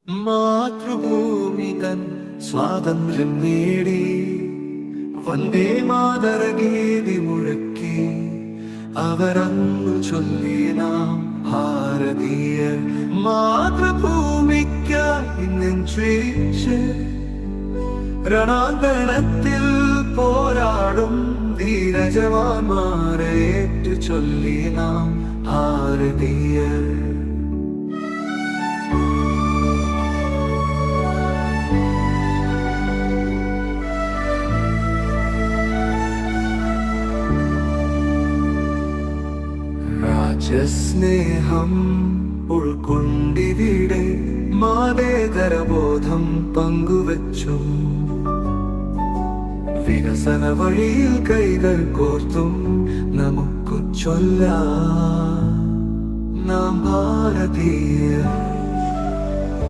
മാതൃഭൂമി തൻ സ്വാതന്ത്ര്യം നേടി വന്ദേ മാതരഗീതി മുഴക്കി അവരന്നു ചൊല്ലി നാം ഭാരതീയർ. മാതൃഭൂമിക്കായി നെഞ്ചിച്ച് രണാങ്കണത്തിൽ പോരാടും ധീരജവാന്മാരെ ഏറ്റു ചൊല്ലി നാം ഭാരതീയർ. രാജ്യസ്നേഹം ഉൾക്കൊണ്ടിവിടെ മതേതരബോധം പങ്കുവച്ചു. വികസന വഴിയിൽ കൈകൾ കോർത്തും നമുക്കു ചൊല്ലാം നാം ഭാരതീയർ.